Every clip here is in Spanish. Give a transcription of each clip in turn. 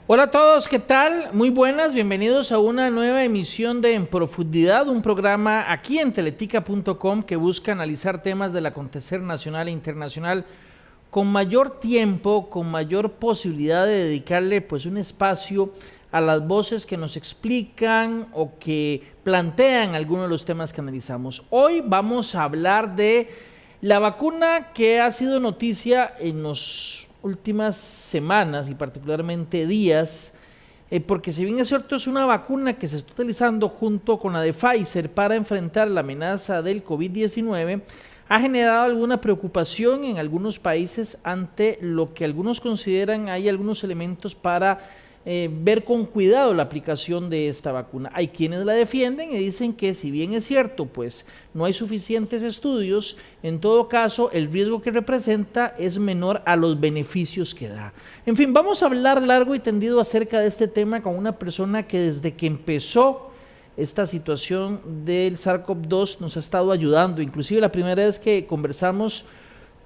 Hola a todos, ¿qué tal? Muy buenas, bienvenidos a una nueva emisión de En Profundidad, un programa aquí en teletica.com que busca analizar temas del acontecer nacional e internacional con mayor tiempo, con mayor posibilidad de dedicarle pues un espacio a las voces que nos explican o que plantean algunos de los temas que analizamos. Hoy vamos a hablar de la vacuna que ha sido noticia en las últimas semanas y particularmente días, porque si bien es cierto es una vacuna que se está utilizando junto con la de Pfizer para enfrentar la amenaza del COVID-19, ha generado alguna preocupación en algunos países ante lo que algunos consideran hay algunos elementos para ver con cuidado la aplicación de esta vacuna. Hay quienes la defienden y dicen que si bien es cierto, pues no hay suficientes estudios, en todo caso el riesgo que representa es menor a los beneficios que da. En fin, vamos a hablar largo y tendido acerca de este tema con una persona que desde que empezó esta situación del SARS-CoV-2 nos ha estado ayudando. Inclusive la primera vez que conversamos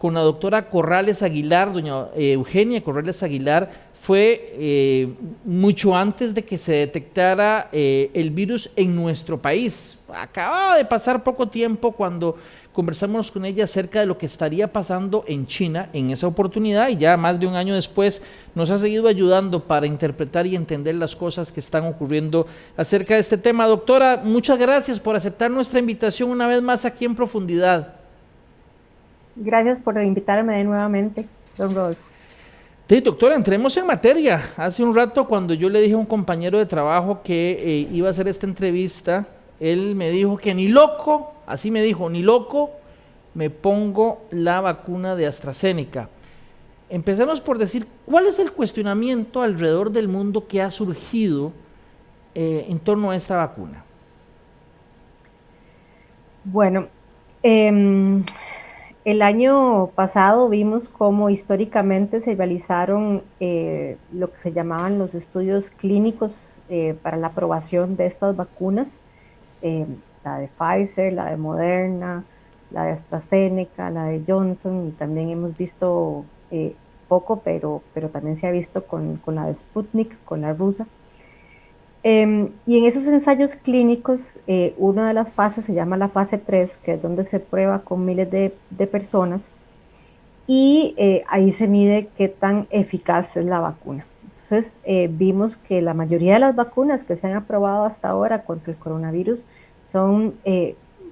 con la doctora Corrales Aguilar, doña Eugenia Corrales Aguilar, fue mucho antes de que se detectara el virus en nuestro país. Acababa de pasar poco tiempo cuando conversamos con ella acerca de lo que estaría pasando en China en esa oportunidad, y ya más de un año después nos ha seguido ayudando para interpretar y entender las cosas que están ocurriendo acerca de este tema. Doctora, muchas gracias por aceptar nuestra invitación una vez más aquí en Profundidad. Gracias por invitarme nuevamente, don Rodolfo. Sí, doctora, entremos en materia. Hace un rato cuando yo le dije a un compañero de trabajo que iba a hacer esta entrevista, él me dijo que ni loco, así me dijo, ni loco, me pongo la vacuna de AstraZeneca. Empecemos por decir, ¿cuál es el cuestionamiento alrededor del mundo que ha surgido en torno a esta vacuna? Bueno, eh, el año pasado vimos cómo históricamente se realizaron lo que se llamaban los estudios clínicos para la aprobación de estas vacunas, eh, la de Pfizer, la de Moderna, la de AstraZeneca, la de Johnson, y también hemos visto poco, pero también se ha visto con la de Sputnik, con la rusa. Y en esos ensayos clínicos, una de las fases se llama la fase 3, que es donde se prueba con miles de personas, y ahí se mide qué tan eficaz es la vacuna. Entonces, vimos que la mayoría de las vacunas que se han aprobado hasta ahora contra el coronavirus son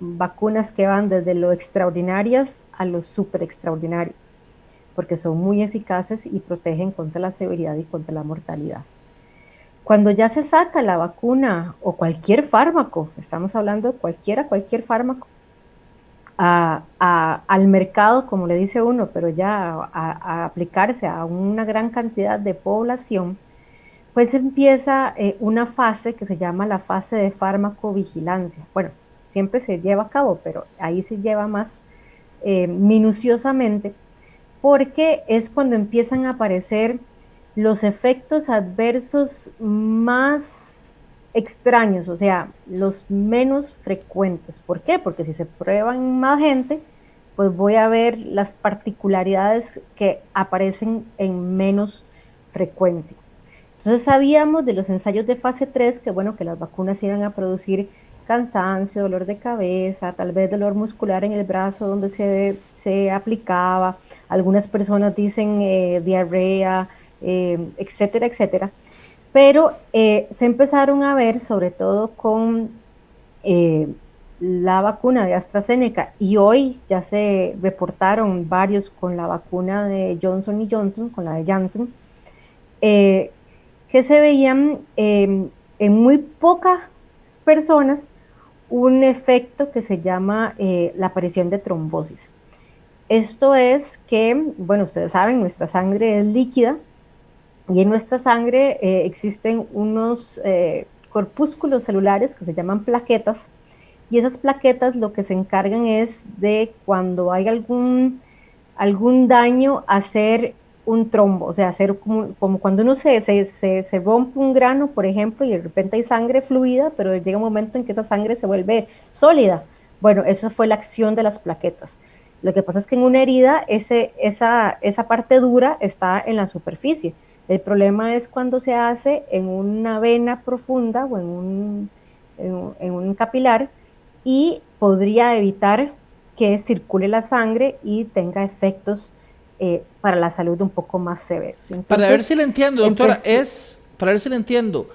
vacunas que van desde lo extraordinarias a lo súper extraordinarios, porque son muy eficaces y protegen contra la severidad y contra la mortalidad. Cuando ya se saca la vacuna o cualquier fármaco, estamos hablando de cualquier fármaco, al mercado, como le dice uno, pero ya a aplicarse a una gran cantidad de población, pues empieza una fase que se llama la fase de farmacovigilancia. Bueno, siempre se lleva a cabo, pero ahí se lleva más minuciosamente, porque es cuando empiezan a aparecer los efectos adversos más extraños, o sea, los menos frecuentes. ¿Por qué? Porque si se prueban más gente, pues voy a ver las particularidades que aparecen en menos frecuencia. Entonces sabíamos de los ensayos de fase 3 que bueno, que las vacunas iban a producir cansancio, dolor de cabeza, tal vez dolor muscular en el brazo donde se aplicaba, algunas personas dicen diarrea, etcétera, etcétera. Pero se empezaron a ver, sobre todo con eh, la vacuna de AstraZeneca, y hoy ya se reportaron varios con la vacuna de Johnson y Johnson, con la de Janssen, eh, que se veían en muy pocas personas un efecto que se llama la aparición de trombosis. Esto es que, bueno, ustedes saben, nuestra sangre es líquida, y en nuestra sangre existen unos corpúsculos celulares que se llaman plaquetas, y esas plaquetas lo que se encargan es de cuando hay algún daño, hacer un trombo, o sea, hacer como cuando uno se rompe un grano, por ejemplo, y de repente hay sangre fluida, pero llega un momento en que esa sangre se vuelve sólida. Bueno, esa fue la acción de las plaquetas. Lo que pasa es que en una herida esa parte dura está en la superficie, El problema es cuando se hace en una vena profunda o en un capilar y podría evitar que circule la sangre y tenga efectos para la salud un poco más severos. Para ver Entonces, si le entiendo, doctora, para ver si le entiendo,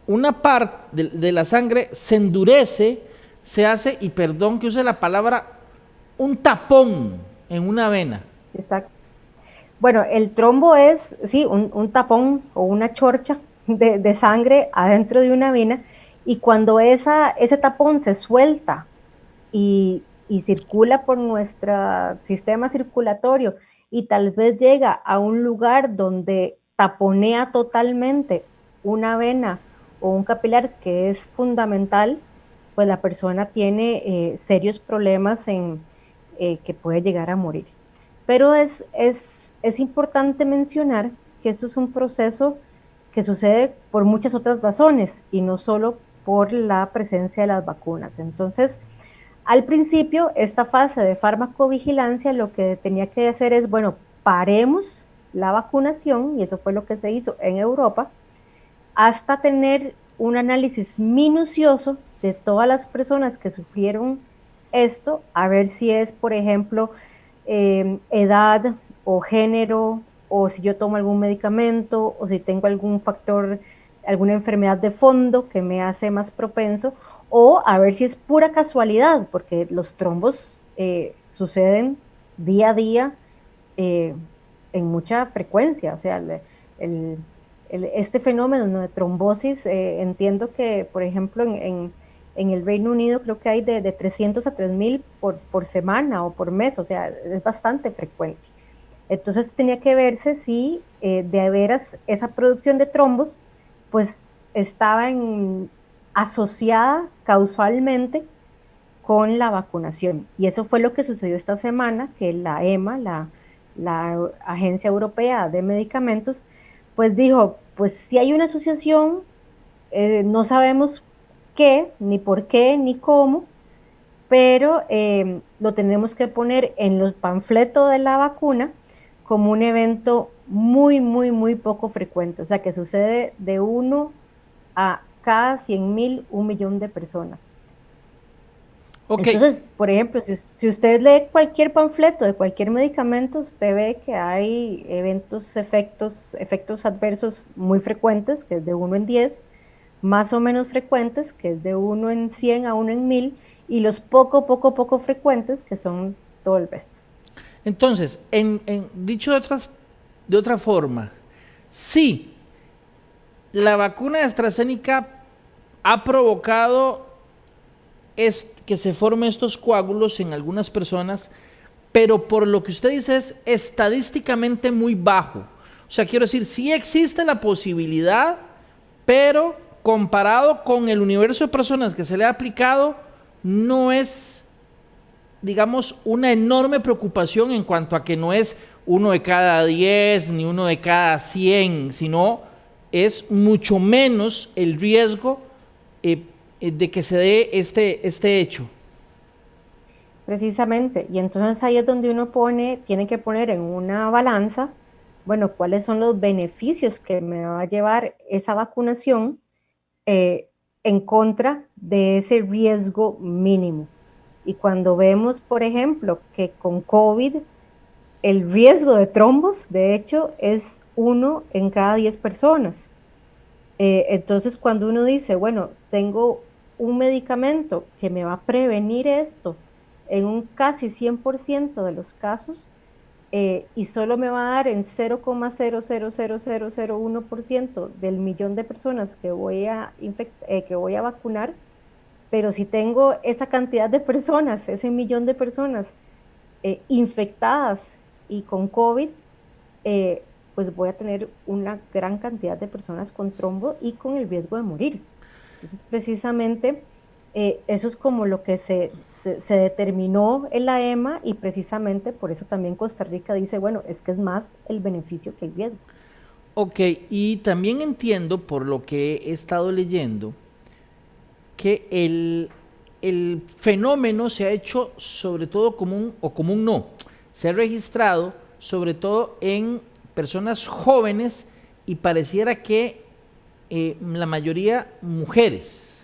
una parte de la sangre se endurece, se hace, y perdón que use la palabra, un tapón en una vena. está, bueno, el trombo es, sí, un tapón o una chorcha de sangre adentro de una vena y cuando ese tapón se suelta y circula por nuestro sistema circulatorio y tal vez llega a un lugar donde taponea totalmente una vena o un capilar que es fundamental, pues la persona tiene serios problemas que puede llegar a morir. Pero es importante mencionar que esto es un proceso que sucede por muchas otras razones y no solo por la presencia de las vacunas. Entonces, al principio, esta fase de farmacovigilancia lo que tenía que hacer es, bueno, paremos la vacunación, y eso fue lo que se hizo en Europa, hasta tener un análisis minucioso de todas las personas que sufrieron esto, a ver si es, por ejemplo, edad o género, o si yo tomo algún medicamento, o si tengo algún factor, alguna enfermedad de fondo que me hace más propenso, o a ver si es pura casualidad, porque los trombos suceden día a día eh, en mucha frecuencia, o sea, el, este fenómeno, ¿no?, de trombosis, entiendo que, por ejemplo, en el Reino Unido creo que hay de 300 a 3000 por semana o por mes, o sea, es bastante frecuente. Entonces tenía que verse si de veras esa producción de trombos pues estaba asociada causalmente con la vacunación. Y eso fue lo que sucedió esta semana, que la EMA, la Agencia Europea de Medicamentos, pues dijo, pues si hay una asociación, no sabemos qué, ni por qué, ni cómo, pero lo tenemos que poner en los panfletos de la vacuna como un evento muy, muy, muy poco frecuente, o sea, que sucede de 1 a cada 100.000, 1.000.000 de personas. Ok, Entonces, por ejemplo, si usted lee cualquier panfleto de cualquier medicamento, usted ve que hay efectos adversos muy frecuentes, que es de 1 en 10, más o menos frecuentes, que es de 1 en 100 a 1 en 1000, y los poco frecuentes, que son todo el resto. entonces, dicho de otra forma, sí, la vacuna de AstraZeneca ha provocado que se formen estos coágulos en algunas personas, pero por lo que usted dice es estadísticamente muy bajo. O sea, quiero decir, sí existe la posibilidad, pero comparado con el universo de personas que se le ha aplicado, no es, digamos, una enorme preocupación en cuanto a que no es 1 de cada 10 ni 1 de cada 100, sino es mucho menos el riesgo de que se dé este hecho. Precisamente, y entonces ahí es donde uno tiene que poner en una balanza, bueno, cuáles son los beneficios que me va a llevar esa vacunación eh, en contra de ese riesgo mínimo. Y cuando vemos, por ejemplo, que con COVID el riesgo de trombos, de hecho, es 1 en cada 10 personas. Entonces, cuando uno dice, bueno, tengo un medicamento que me va a prevenir esto en un casi 100% de los casos, y solo me va a dar en 0,0000001% del millón de personas que voy a vacunar, pero si tengo esa cantidad de personas, ese millón de personas infectadas y con COVID, eh, pues voy a tener una gran cantidad de personas con trombo y con el riesgo de morir. Entonces, precisamente, eso es como lo que se determinó en la EMA y precisamente por eso también Costa Rica dice, bueno, es que es más el beneficio que el riesgo. Ok, y también entiendo por lo que he estado leyendo que el fenómeno se ha hecho sobre todo común, o común no, se ha registrado sobre todo en personas jóvenes y pareciera que la mayoría mujeres.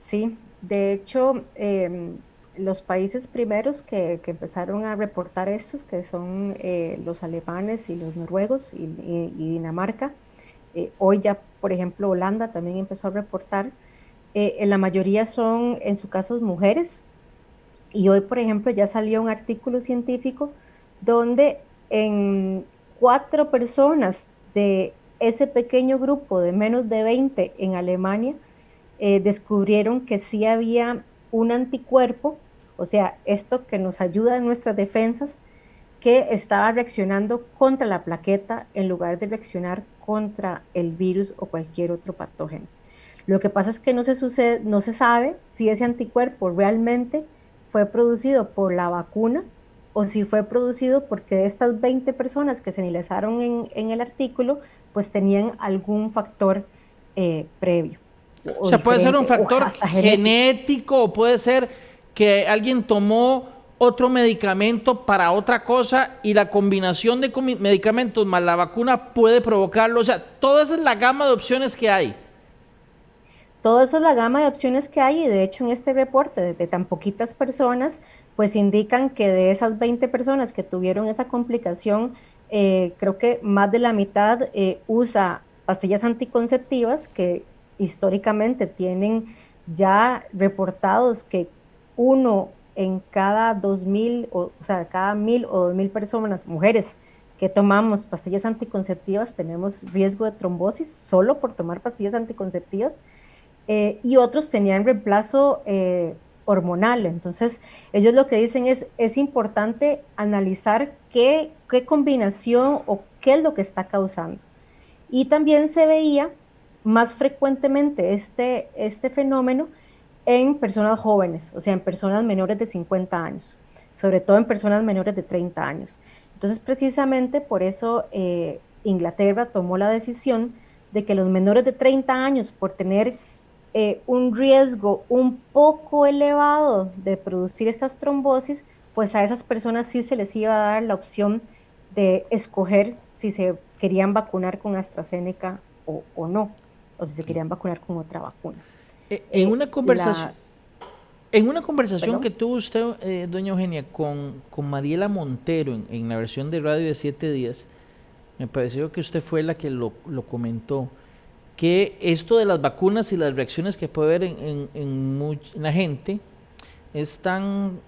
Sí, de hecho, los países primeros que empezaron a reportar estos, que son los alemanes y los noruegos y Dinamarca, hoy ya, por ejemplo, Holanda también empezó a reportar, en la mayoría son, en su caso, mujeres, y hoy, por ejemplo, ya salió un artículo científico donde en 4 personas de ese pequeño grupo de menos de 20 en Alemania, descubrieron que sí había un anticuerpo, o sea, esto que nos ayuda en nuestras defensas, que estaba reaccionando contra la plaqueta en lugar de reaccionar contra el virus o cualquier otro patógeno. Lo que pasa es que no se sabe si ese anticuerpo realmente fue producido por la vacuna o si fue producido porque de estas 20 personas que se analizaron en el artículo, pues tenían algún factor previo O o sea, puede ser un diferente o factor hasta genético. genético o puede ser que alguien tomó otro medicamento para otra cosa y la combinación de medicamentos más la vacuna puede provocarlo. O sea, toda esa es la gama de opciones que hay. Todo eso es la gama de opciones que hay y de hecho en este reporte de tan poquitas personas, pues indican que de esas 20 personas que tuvieron esa complicación, creo que más de la mitad usa pastillas anticonceptivas que históricamente tienen ya reportados que uno en cada 2000, o sea, cada 1000 o 2000 personas, mujeres que tomamos pastillas anticonceptivas, tenemos riesgo de trombosis solo por tomar pastillas anticonceptivas, y otros tenían reemplazo hormonal. Entonces, ellos lo que dicen es importante analizar qué combinación o qué es lo que está causando. Y también se veía más frecuentemente este fenómeno en personas jóvenes, o sea, en personas menores de 50 años, sobre todo en personas menores de 30 años. Entonces, precisamente por eso Inglaterra tomó la decisión de que los menores de 30 años, por tener un riesgo un poco elevado de producir estas trombosis, pues a esas personas sí se les iba a dar la opción de escoger si se querían vacunar con AstraZeneca o no, o si se querían vacunar con otra vacuna. En Eh, una conversación, la, en una conversación que perdón. tuvo usted, doña Eugenia, con Mariela Montero en la versión de radio de 7 días, me pareció que usted fue la que lo comentó, que esto de las vacunas y las reacciones que puede haber en la gente es tan,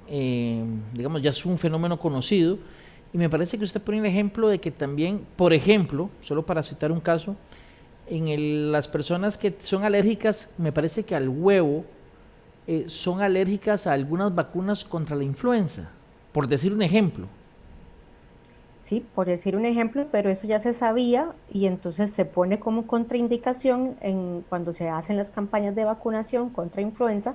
digamos, ya es un fenómeno conocido. Y me parece que usted pone el ejemplo de que también, por ejemplo, solo para citar un caso, las personas que son alérgicas, me parece que al huevo, son alérgicas a algunas vacunas contra la influenza, por decir un ejemplo. Sí, por decir un ejemplo, pero eso ya se sabía y entonces se pone como contraindicación cuando se hacen las campañas de vacunación contra influenza,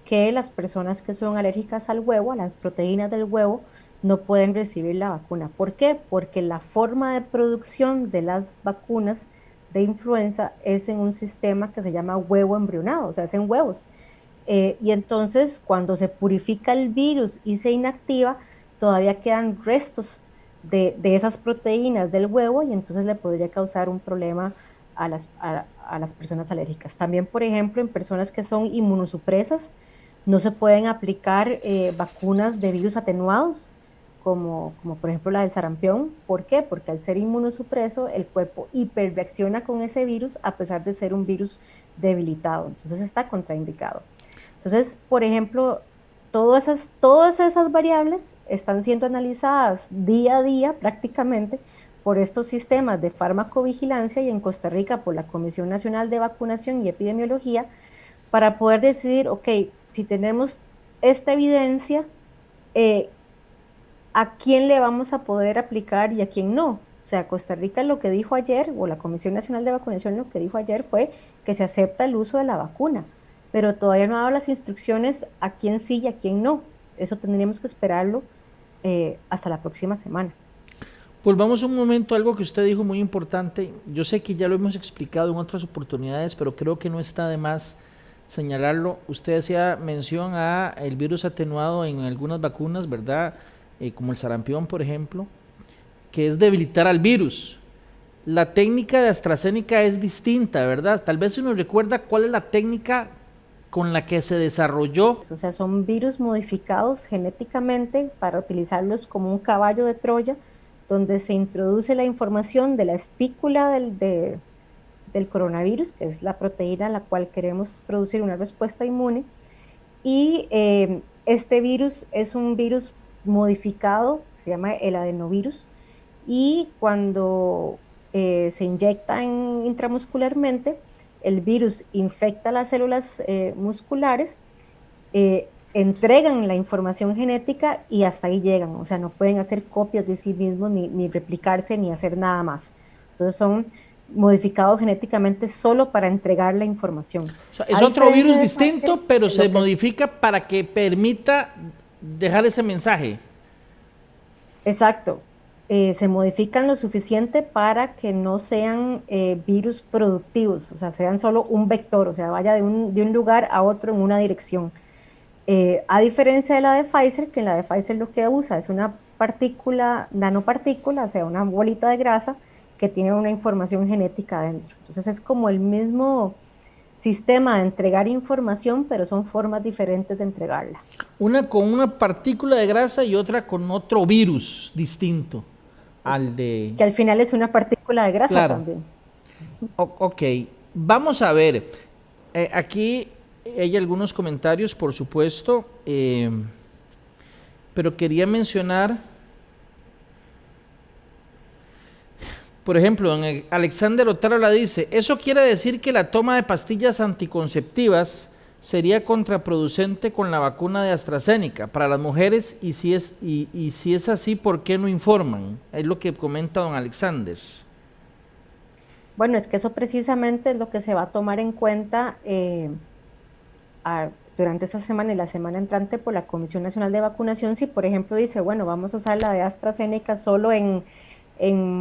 que las personas que son alérgicas al huevo, a las proteínas del huevo, no pueden recibir la vacuna. ¿Por qué? Porque la forma de producción de las vacunas de influenza es en un sistema que se llama huevo embrionado, o sea, es en huevos. Y entonces cuando se purifica el virus y se inactiva, todavía quedan restos de esas proteínas del huevo y entonces le podría causar un problema a las personas alérgicas. También, por ejemplo, en personas que son inmunosupresas, no se pueden aplicar vacunas de virus atenuados, como por ejemplo la del sarampión. ¿Por qué? Porque al ser inmunosupreso, el cuerpo hiperreacciona con ese virus a pesar de ser un virus debilitado. Entonces está contraindicado. Entonces, por ejemplo, todas esas variables están siendo analizadas día a día prácticamente por estos sistemas de farmacovigilancia y en Costa Rica por la Comisión Nacional de Vacunación y Epidemiología para poder decidir, ok, si tenemos esta evidencia, eh, ¿a quién le vamos a poder aplicar y a quién no? O sea, Costa Rica lo que dijo ayer, o la Comisión Nacional de Vacunación lo que dijo ayer fue que se acepta el uso de la vacuna, pero todavía no ha dado las instrucciones a quién sí y a quién no. Eso tendríamos que esperarlo hasta la próxima semana. Volvamos un momento a algo que usted dijo muy importante. Yo sé que ya lo hemos explicado en otras oportunidades, pero creo que no está de más señalarlo. Usted hacía mención a el virus atenuado en algunas vacunas, ¿verdad? Como el sarampión, por ejemplo, que es debilitar al virus. la técnica de AstraZeneca es distinta, ¿verdad? Tal vez si nos recuerda cuál es la técnica con la que se desarrolló. O sea, son virus modificados genéticamente para utilizarlos como un caballo de Troya, donde se introduce la información de la espícula del coronavirus, que es la proteína a la cual queremos producir una respuesta inmune, y este virus es un virus modificado, se llama el adenovirus, y cuando se inyecta intramuscularmente, el virus infecta las células musculares, entregan la información genética y hasta ahí llegan, o sea, no pueden hacer copias de sí mismos, ni replicarse, ni hacer nada más. Entonces son modificados genéticamente solo para entregar la información. O sea, es otro virus distinto, pero se modifica para que permita dejar ese mensaje. Exacto. Se modifican lo suficiente para que no sean virus productivos, o sea, sean solo un vector, o sea, vaya de un lugar a otro en una dirección. A diferencia de la de Pfizer, que en la de Pfizer lo que usa es una partícula, nanopartícula, o sea, una bolita de grasa que tiene una información genética adentro. Entonces es como el mismo sistema de entregar información, pero son formas diferentes de entregarla. Una con una partícula de grasa y otra con otro virus distinto al de... Que al final es una partícula de grasa, claro. También. Ok, vamos a ver. Aquí hay algunos comentarios, por supuesto, pero quería mencionar, por ejemplo, Alexander Otero la dice, eso quiere decir que la toma de pastillas anticonceptivas sería contraproducente con la vacuna de AstraZeneca para las mujeres, y si es así, ¿por qué no informan? Es lo que comenta don Alexander. Bueno, es que eso precisamente es lo que se va a tomar en cuenta durante esta semana y la semana entrante por la Comisión Nacional de Vacunación. Si, por ejemplo, dice, bueno, vamos a usar la de AstraZeneca solo en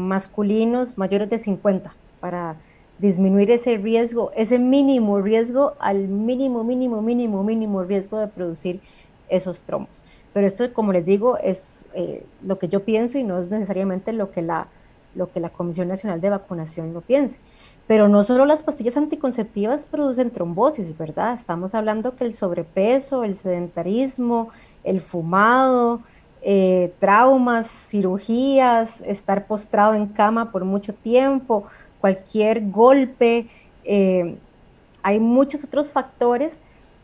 masculinos mayores de 50 para disminuir ese riesgo, ese mínimo riesgo al mínimo riesgo de producir esos trombos. Pero esto, como les digo, es lo que yo pienso y no es necesariamente lo que la Comisión Nacional de Vacunación lo piense. Pero no solo las pastillas anticonceptivas producen trombosis, ¿verdad? Estamos hablando que el sobrepeso, el sedentarismo, el fumado, traumas, cirugías, estar postrado en cama por mucho tiempo, cualquier golpe, hay muchos otros factores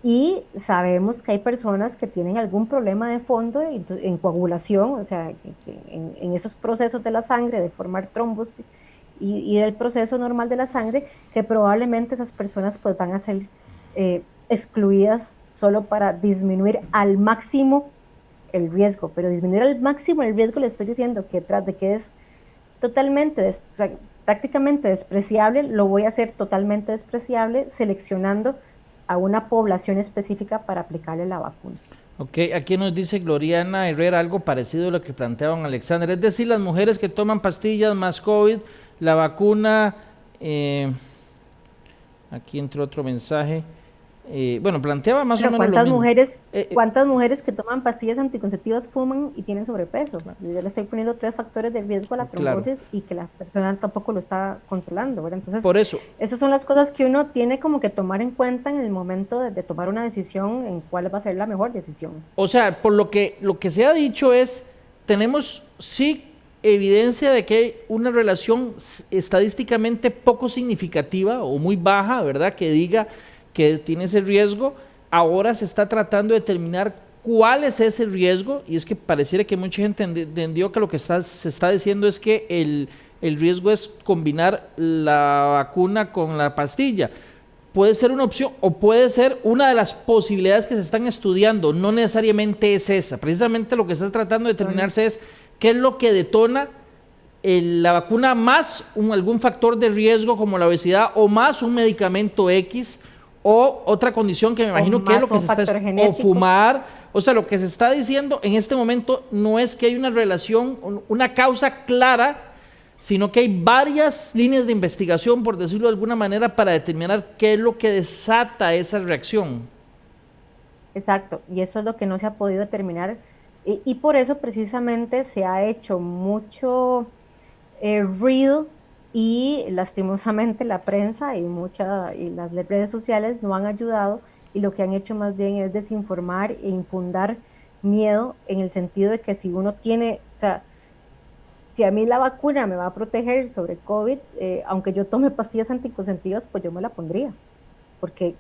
y sabemos que hay personas que tienen algún problema de fondo en coagulación, o sea, en esos procesos de la sangre de formar trombos y del proceso normal de la sangre, que probablemente esas personas pues van a ser excluidas solo para disminuir al máximo el riesgo, pero disminuir al máximo el riesgo le estoy diciendo que tras de que es totalmente, o sea, prácticamente despreciable, lo voy a hacer totalmente despreciable seleccionando a una población específica para aplicarle la vacuna. Ok, aquí nos dice Gloriana Herrera algo parecido a lo que planteaban Alexander, es decir, las mujeres que toman pastillas más COVID, la vacuna, aquí entró otro mensaje, bueno, planteaba más o menos lo mismo. ¿Cuántas mujeres que toman pastillas anticonceptivas fuman y tienen sobrepeso? Yo le estoy poniendo 3 factores de riesgo a la trombosis, claro, y que la persona tampoco lo está controlando, ¿verdad? Entonces, por eso, esas son las cosas que uno tiene como que tomar en cuenta en el momento de tomar una decisión en cuál va a ser la mejor decisión. O sea, por lo que se ha dicho es, tenemos sí evidencia de que hay una relación estadísticamente poco significativa o muy baja, ¿verdad?, que diga que tiene ese riesgo. Ahora se está tratando de determinar cuál es ese riesgo, y es que pareciera que mucha gente entendió que lo que se está diciendo es que el riesgo es combinar la vacuna con la pastilla. Puede ser una opción o puede ser una de las posibilidades que se están estudiando, no necesariamente es esa. Precisamente lo que se está tratando de determinarse es qué es lo que detona la vacuna más algún factor de riesgo como la obesidad, o más un medicamento X, o otra condición que me imagino que es lo que se está, o fumar. O sea, lo que se está diciendo en este momento no es que hay una relación, una causa clara, sino que hay varias líneas de investigación, por decirlo de alguna manera, para determinar qué es lo que desata esa reacción. Exacto, y eso es lo que no se ha podido determinar, y por eso precisamente se ha hecho mucho ruido y lastimosamente la prensa y las redes sociales no han ayudado y lo que han hecho más bien es desinformar e infundar miedo en el sentido de que si uno tiene, o sea, si a mí la vacuna me va a proteger sobre COVID, aunque yo tome pastillas anticonceptivas, pues yo me la pondría, porque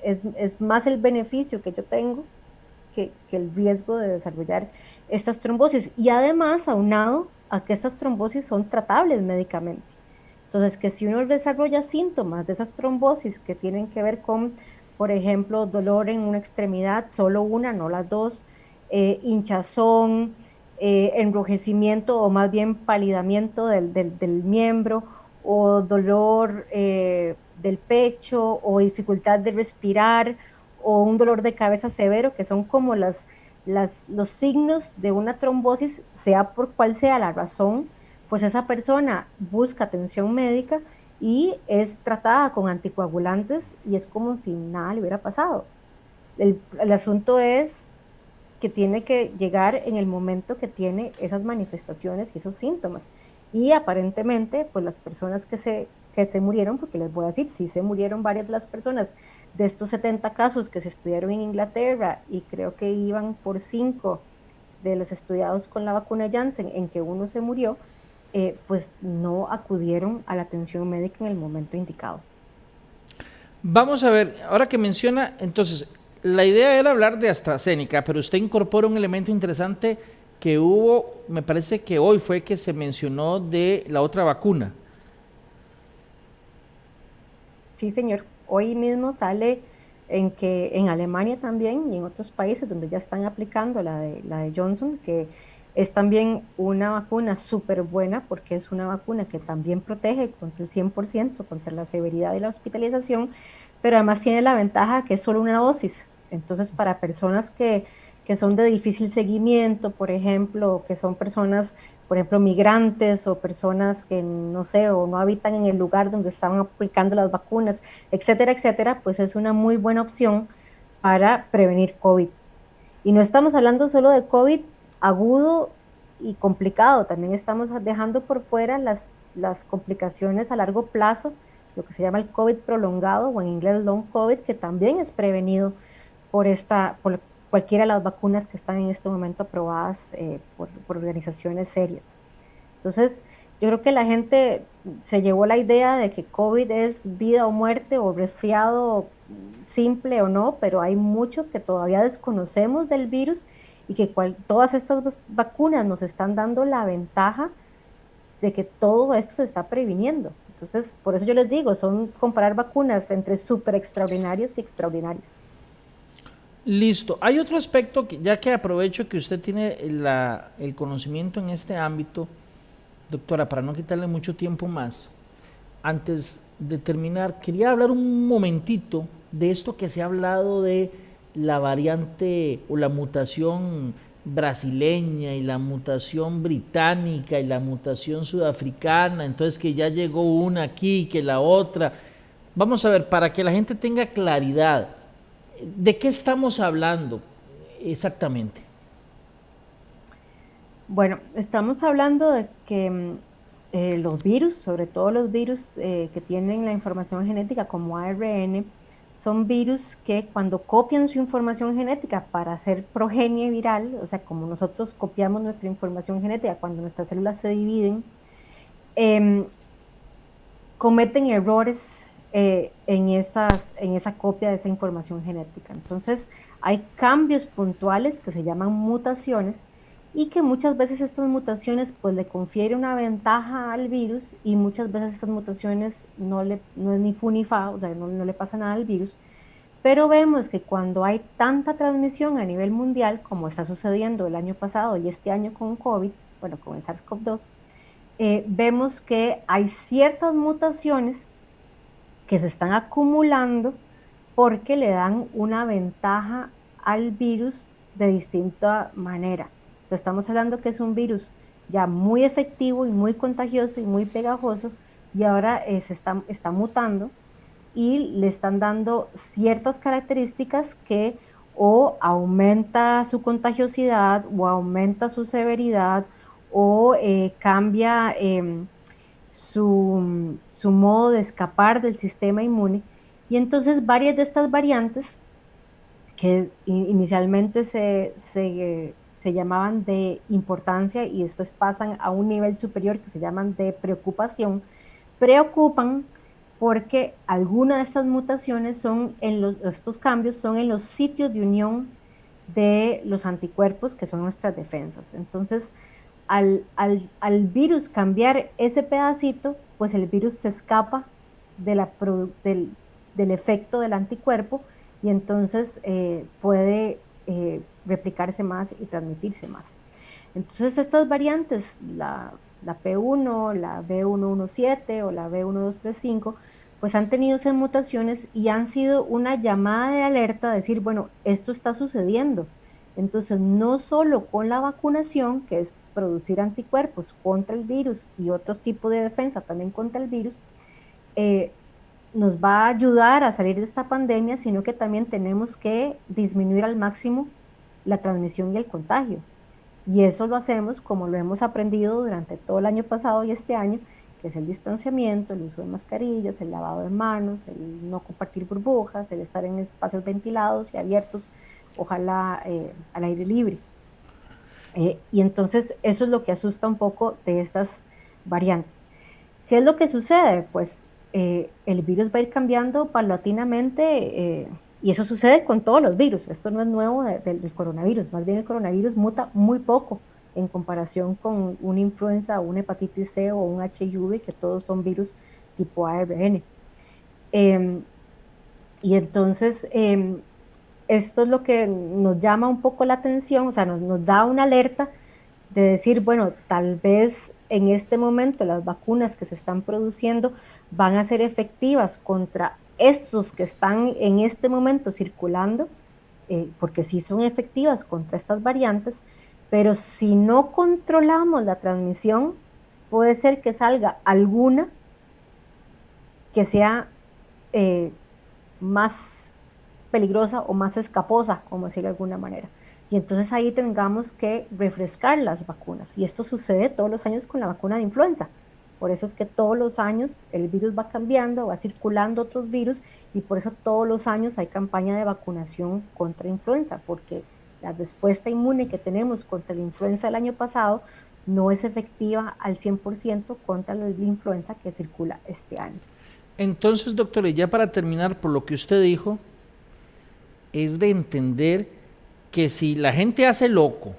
es más el beneficio que yo tengo que el riesgo de desarrollar estas trombosis. Y además, aunado a que estas trombosis son tratables médicamente. Entonces, que si uno desarrolla síntomas de esas trombosis que tienen que ver con, por ejemplo, dolor en una extremidad, solo una, no las dos, hinchazón, enrojecimiento o más bien palidamiento del miembro, o dolor del pecho, o dificultad de respirar, o un dolor de cabeza severo, que son como los signos de una trombosis, sea por cual sea la razón, pues esa persona busca atención médica y es tratada con anticoagulantes y es como si nada le hubiera pasado. El asunto es que tiene que llegar en el momento que tiene esas manifestaciones y esos síntomas. Y aparentemente, pues las personas que se murieron, porque les voy a decir, sí se murieron varias de las personas de estos 70 casos que se estudiaron en Inglaterra y creo que iban por 5 de los estudiados con la vacuna Janssen, en que uno se murió, pues no acudieron a la atención médica en el momento indicado. Vamos a ver, ahora que menciona, entonces, la idea era hablar de AstraZeneca, pero usted incorpora un elemento interesante que hubo, me parece que hoy fue que se mencionó de la otra vacuna. Sí, señor. Hoy mismo sale en que en Alemania también y en otros países donde ya están aplicando la de Johnson, que es también una vacuna súper buena porque es una vacuna que también protege contra el 100% contra la severidad de la hospitalización, pero además tiene la ventaja que es solo una dosis. Entonces, para personas que son de difícil seguimiento, por ejemplo, que son personas, por ejemplo, migrantes o personas que no sé, o no habitan en el lugar donde estaban aplicando las vacunas, etcétera, etcétera, pues es una muy buena opción para prevenir COVID. Y no estamos hablando solo de COVID agudo y complicado, también estamos dejando por fuera las complicaciones a largo plazo, lo que se llama el COVID prolongado o en inglés long COVID, que también es prevenido por cualquiera de las vacunas que están en este momento aprobadas por organizaciones serias. Entonces, yo creo que la gente se llevó la idea de que COVID es vida o muerte o resfriado simple o no, pero hay mucho que todavía desconocemos del virus y que todas estas vacunas nos están dando la ventaja de que todo esto se está previniendo. Entonces, por eso yo les digo, son comparar vacunas entre súper extraordinarias y extraordinarias. Listo. Hay otro aspecto que, ya que aprovecho que usted tiene el conocimiento en este ámbito, doctora, para no quitarle mucho tiempo más, antes de terminar, quería hablar un momentito de esto que se ha hablado de la variante o la mutación brasileña y la mutación británica y la mutación sudafricana, entonces que ya llegó una aquí, que la otra. Vamos a ver, para que la gente tenga claridad, ¿de qué estamos hablando exactamente? Bueno, estamos hablando de que los virus, sobre todo los virus que tienen la información genética como ARN, son virus que cuando copian su información genética para hacer progenie viral, o sea, como nosotros copiamos nuestra información genética cuando nuestras células se dividen, eh, cometen errores en esa copia de esa información genética. Entonces, hay cambios puntuales que se llaman mutaciones y que muchas veces estas mutaciones pues le confieren una ventaja al virus y muchas veces estas mutaciones no es ni fu ni fa, o sea, no le pasa nada al virus, pero vemos que cuando hay tanta transmisión a nivel mundial, como está sucediendo el año pasado y este año con COVID, bueno, con el SARS-CoV-2, vemos que hay ciertas mutaciones que se están acumulando porque le dan una ventaja al virus de distinta manera. Entonces estamos hablando que es un virus ya muy efectivo y muy contagioso y muy pegajoso y ahora está mutando y le están dando ciertas características que o aumenta su contagiosidad o aumenta su severidad o cambia su modo de escapar del sistema inmune. Y entonces varias de estas variantes que inicialmente se llamaban de importancia y después pasan a un nivel superior que se llaman de preocupación, preocupan porque algunas de estas mutaciones estos cambios son en los sitios de unión de los anticuerpos, que son nuestras defensas. Entonces, al virus cambiar ese pedacito, pues el virus se escapa de del efecto del anticuerpo y entonces puede replicarse más y transmitirse más. Entonces estas variantes, la P1, la B117 o la B1235, pues han tenido esas mutaciones y han sido una llamada de alerta, decir, bueno, esto está sucediendo. Entonces, no solo con la vacunación, que es producir anticuerpos contra el virus y otros tipos de defensa también contra el virus, nos va a ayudar a salir de esta pandemia, sino que también tenemos que disminuir al máximo la transmisión y el contagio. Y eso lo hacemos como lo hemos aprendido durante todo el año pasado y este año, que es el distanciamiento, el uso de mascarillas, el lavado de manos, el no compartir burbujas, el estar en espacios ventilados y abiertos, ojalá al aire libre. Y entonces eso es lo que asusta un poco de estas variantes. ¿Qué es lo que sucede? Pues el virus va a ir cambiando paulatinamente y eso sucede con todos los virus. Esto no es nuevo del coronavirus, más bien el coronavirus muta muy poco en comparación con una influenza, una hepatitis C o un HIV, que todos son virus tipo ARN. Y entonces esto es lo que nos llama un poco la atención, o sea, nos da una alerta de decir, bueno, tal vez en este momento las vacunas que se están produciendo van a ser efectivas contra estos que están en este momento circulando, porque sí son efectivas contra estas variantes, pero si no controlamos la transmisión, puede ser que salga alguna que sea más peligrosa o más escaposa, como decirlo de alguna manera. Y entonces ahí tengamos que refrescar las vacunas. Y esto sucede todos los años con la vacuna de influenza. Por eso es que todos los años el virus va cambiando, va circulando otros virus y por eso todos los años hay campaña de vacunación contra influenza, porque la respuesta inmune que tenemos contra la influenza del año pasado no es efectiva al 100% contra la influenza que circula este año. Entonces, doctor, y ya para terminar, por lo que usted dijo, es de entender que si la gente hace loco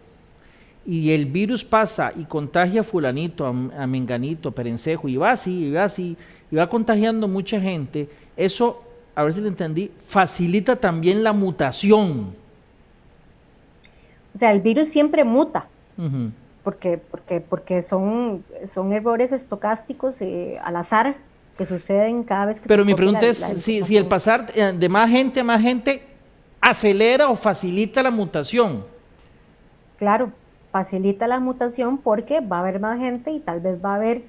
y el virus pasa y contagia a fulanito, a menganito, a perencejo, y va así, y va así, y va contagiando mucha gente, eso, a ver si lo entendí, facilita también la mutación. O sea, el virus siempre muta, porque son errores estocásticos al azar que suceden cada vez que Pero mi pregunta es si el pasar de más gente a más gente acelera o facilita la mutación. Claro, facilita la mutación porque va a haber más gente y tal vez va a haber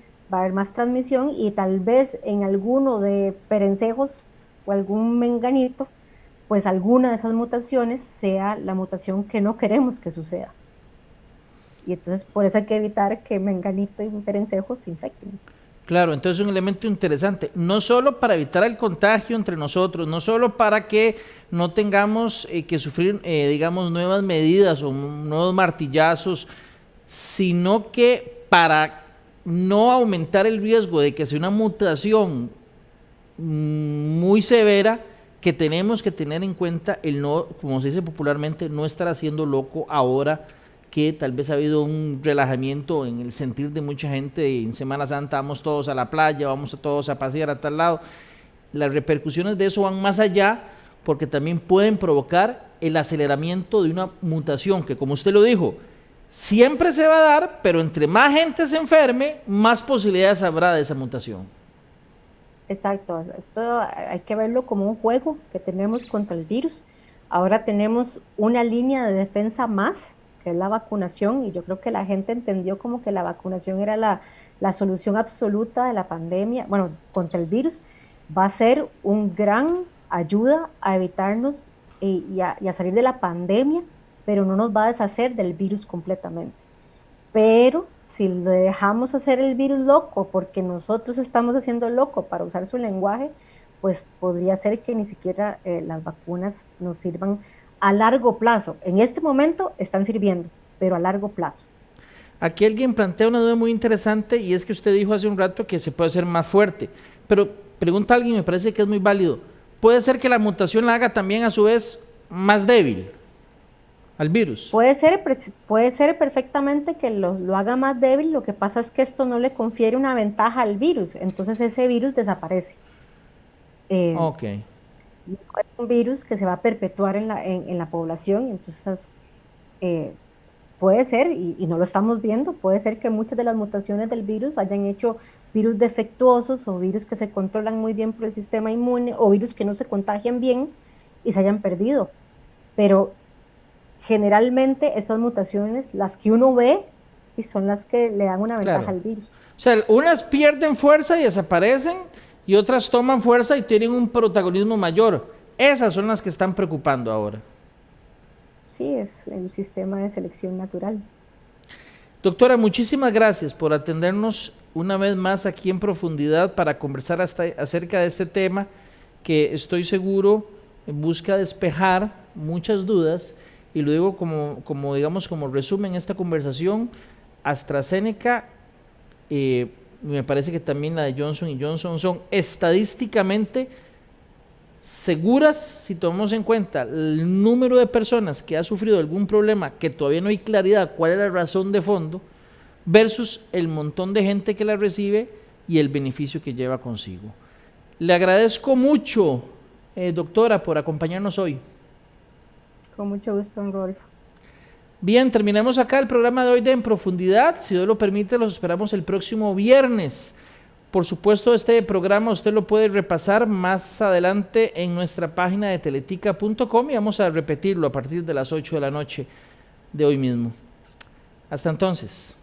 más transmisión y tal vez en alguno de perencejos o algún menganito, pues alguna de esas mutaciones sea la mutación que no queremos que suceda. Y entonces por eso hay que evitar que menganito y perencejo se infecten. Claro, entonces es un elemento interesante, no solo para evitar el contagio entre nosotros, no solo para que no tengamos que sufrir, digamos, nuevas medidas o nuevos martillazos, sino que para no aumentar el riesgo de que sea una mutación muy severa, que tenemos que tener en cuenta el no, como se dice popularmente, no estar haciendo loco ahora que tal vez ha habido un relajamiento en el sentir de mucha gente. En Semana Santa vamos todos a la playa, vamos todos a pasear a tal lado. Las repercusiones de eso van más allá porque también pueden provocar el aceleramiento de una mutación que, como usted lo dijo, siempre se va a dar, pero entre más gente se enferme, más posibilidades habrá de esa mutación. Exacto, esto hay que verlo como un juego que tenemos contra el virus. Ahora tenemos una línea de defensa más, que es la vacunación, y yo creo que la gente entendió como que la vacunación era la solución absoluta de la pandemia, bueno, contra el virus. Va a ser un gran ayuda a evitarnos y a salir de la pandemia, pero no nos va a deshacer del virus completamente. Pero si le dejamos hacer el virus loco porque nosotros estamos haciendo loco para usar su lenguaje, pues podría ser que ni siquiera las vacunas nos sirvan a largo plazo. En este momento están sirviendo, pero a largo plazo. Aquí alguien plantea una duda muy interesante y es que usted dijo hace un rato que se puede hacer más fuerte, pero pregunta a alguien, me parece que es muy válido, ¿puede ser que la mutación la haga también a su vez más débil al virus? Puede ser perfectamente que lo haga más débil, lo que pasa es que esto no le confiere una ventaja al virus, entonces ese virus desaparece. Ok. Es un virus que se va a perpetuar en la población, entonces eh, puede ser, y no lo estamos viendo, puede ser que muchas de las mutaciones del virus hayan hecho virus defectuosos o virus que se controlan muy bien por el sistema inmune o virus que no se contagian bien y se hayan perdido. Pero generalmente estas mutaciones, las que uno ve, y son las que le dan una ventaja Claro. al virus. O sea, unas pierden fuerza y desaparecen y otras toman fuerza y tienen un protagonismo mayor. Esas son las que están preocupando ahora. Sí, es el sistema de selección natural. Doctora, muchísimas gracias por atendernos una vez más aquí en profundidad para conversar acerca de este tema que estoy seguro busca despejar muchas dudas y luego como resumen esta conversación, AstraZeneca, me parece que también la de Johnson Johnson son estadísticamente seguras si tomamos en cuenta el número de personas que ha sufrido algún problema que todavía no hay claridad cuál es la razón de fondo versus el montón de gente que la recibe y el beneficio que lleva consigo. Le agradezco mucho, doctora, por acompañarnos hoy. Con mucho gusto, don Rodolfo. Bien, terminamos acá el programa de hoy de En Profundidad. Si Dios lo permite, los esperamos el próximo viernes. Por supuesto, este programa usted lo puede repasar más adelante en nuestra página de teletica.com y vamos a repetirlo a partir de las 8 de la noche de hoy mismo. Hasta entonces.